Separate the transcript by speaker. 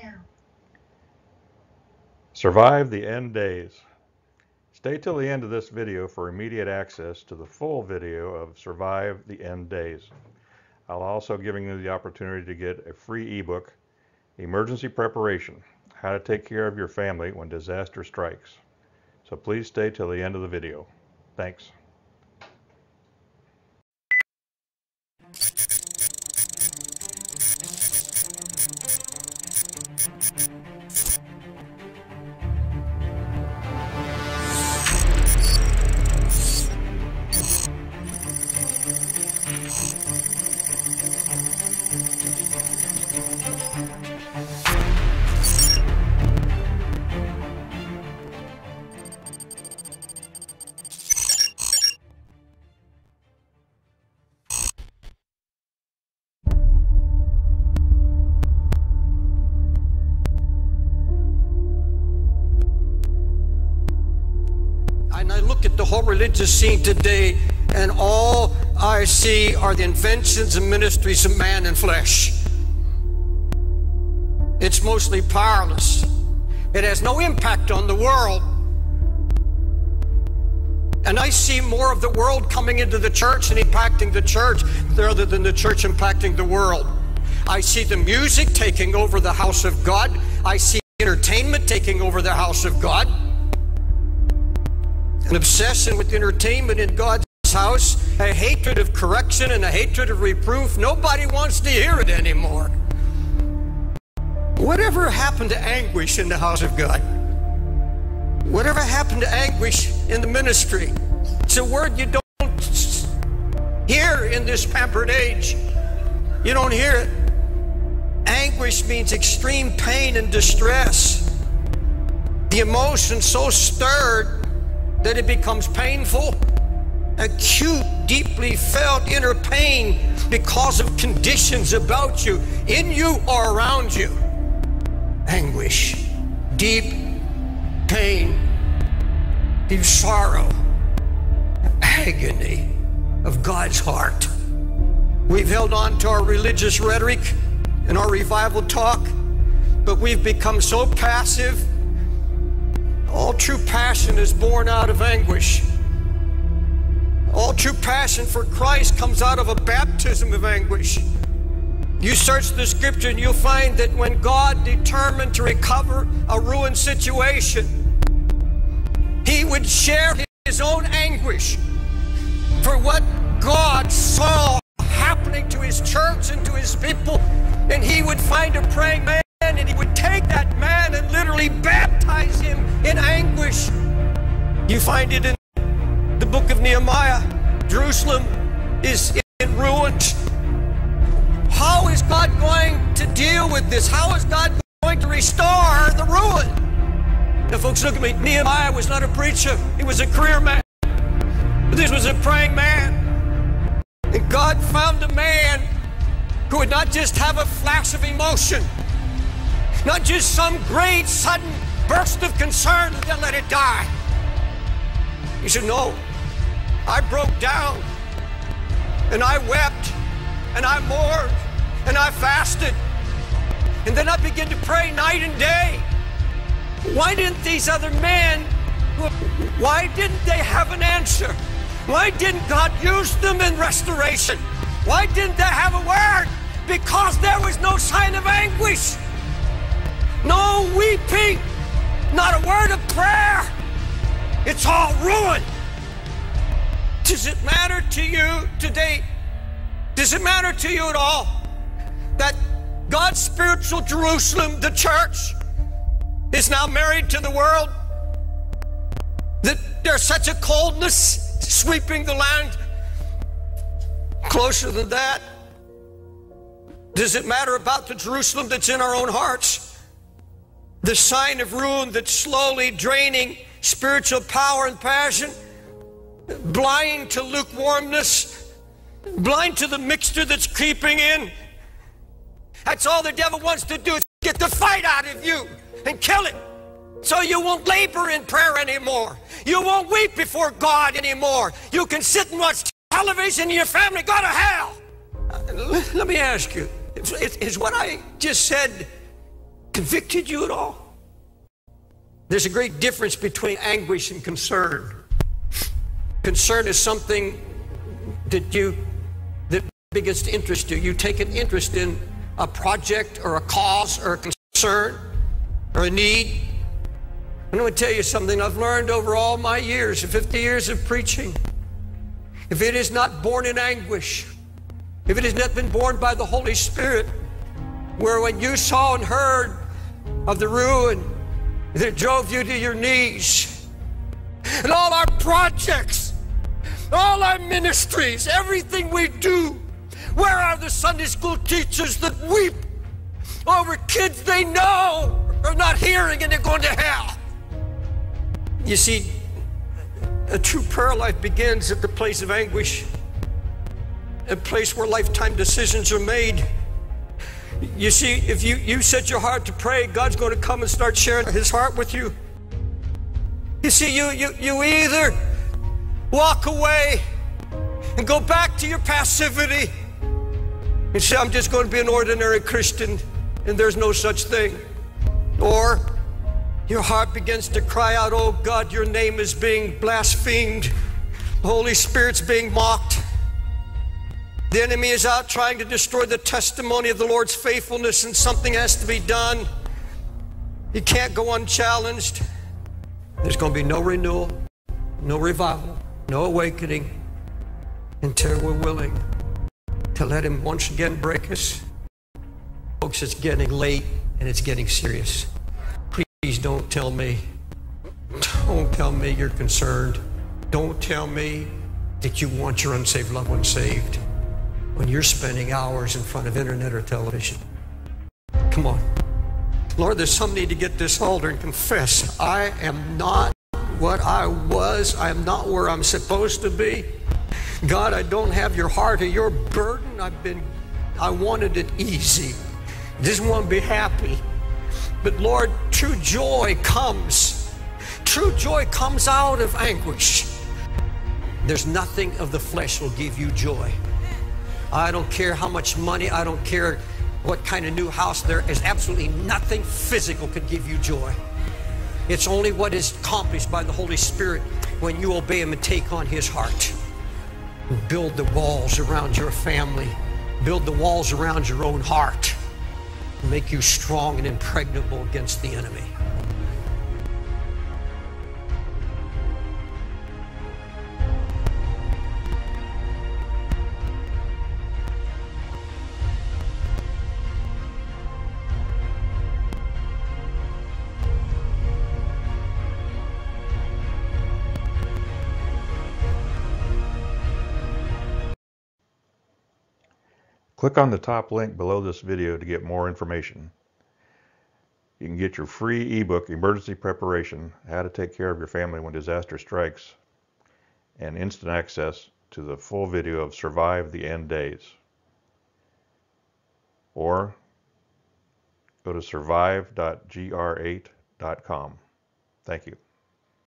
Speaker 1: now.
Speaker 2: Survive the end days. Stay till the end of this video for immediate access to the full video of Survive the End Days. I'll also giving you the opportunity to get a free ebook, Emergency Preparation, How to Take Care of Your Family When Disaster Strikes. So please stay till the end of the video. Thanks.
Speaker 3: And I look at the whole religious scene today, and all I see are the inventions and ministries of man and flesh. It's mostly powerless. It has no impact on the world. And I see more of the world coming into the church and impacting the church rather than the church impacting the world. I see the music taking over the house of God. I see entertainment taking over the house of God. An obsession with entertainment in God's house, a hatred of correction and a hatred of reproof. Nobody wants to hear it anymore. Whatever happened to anguish in the house of God? Whatever happened to anguish in the ministry? It's a word you don't hear in this pampered age. You don't hear it. Anguish means extreme pain and distress. The emotion so stirred that it becomes painful, acute, deeply felt inner pain because of conditions about you, in you or around you. Anguish, deep pain, deep sorrow, agony of God's heart. We've held on to our religious rhetoric and our revival talk, but we've become so passive. All true passion is born out of anguish. All true passion for Christ comes out of a baptism of anguish. You search the scripture and you'll find that when God determined to recover a ruined situation, he would share his own anguish for what God saw happening to his church and to his people, and he would find a praying man and he would take that man and literally baptize him in anguish. You find it in the book of Nehemiah. Jerusalem is in ruins. How is God going to deal with this? How is God going to restore the ruin? Now folks, look at me. Nehemiah was not a preacher. He was a career man. This was a praying man. And God found a man who would not just have a flash of emotion, not just some great sudden burst of concern and then let it die. He said, no, I broke down and I wept and I mourned and I fasted. And then I began to pray night and day. Why didn't these other men, why didn't they have an answer? Why didn't God use them in restoration? Why didn't they have a word? Because there was no sign of anguish. No weeping, not a word of prayer. It's all ruin. Does it matter to you today? Does it matter to you at all that God's spiritual Jerusalem, the church, is now married to the world? That there's such a coldness sweeping the land? Closer than that, does it matter about the Jerusalem that's in our own hearts? The sign of ruin that's slowly draining spiritual power and passion, blind to lukewarmness, blind to the mixture that's creeping in. That's all the devil wants to do, is get the fight out of you and kill it. So you won't labor in prayer anymore. You won't weep before God anymore. You can sit and watch television and your family go to hell. Let me ask you, is what I just said convicted you at all? There's a great difference between anguish and concern. Concern is something that begins to interest you. You take an interest in a project or a cause or a concern or a need. I'm going to tell you something I've learned over all my years, 50 years of preaching. If it is not born in anguish, if it has not been born by the Holy Spirit, where when you saw and heard of the ruin that drove you to your knees, and all our projects, all our ministries, everything we do, where are the Sunday school teachers that weep over kids they know are not hearing and they're going to hell? You see, a true prayer life begins at the place of anguish, a place where lifetime decisions are made. You see, if you set your heart to pray, God's going to come and start sharing his heart with you. You see, you either walk away and go back to your passivity and say, I'm just going to be an ordinary Christian and there's no such thing. Or your heart begins to cry out, oh God, your name is being blasphemed. The Holy Spirit's being mocked. The enemy is out trying to destroy the testimony of the Lord's faithfulness, and something has to be done. You can't go unchallenged. There's going to be no renewal, no revival, no awakening until we're willing to let him once again break us. Folks, it's getting late and it's getting serious. Please don't tell me you're concerned. Don't tell me that you want your unsaved loved one saved when you're spending hours in front of internet or television. Come on. Lord, there's some need to get this altar and confess, I am not what I was. I am not where I'm supposed to be. God, I don't have your heart or your burden. I wanted it easy. Just want to be happy. But Lord, true joy comes. True joy comes out of anguish. There's nothing of the flesh will give you joy. I don't care how much money, I don't care what kind of new house, there is absolutely nothing physical could give you joy. It's only what is accomplished by the Holy Spirit when you obey him and take on his heart. Build the walls around your family. Build the walls around your own heart. Make you strong and impregnable against the enemy.
Speaker 2: Click on the top link below this video to get more information. You can get your free ebook, Emergency Preparation, How to Take Care of Your Family When Disaster Strikes, and instant access to the full video of Survive the End Days. Or go to survive.gr8.com. Thank you.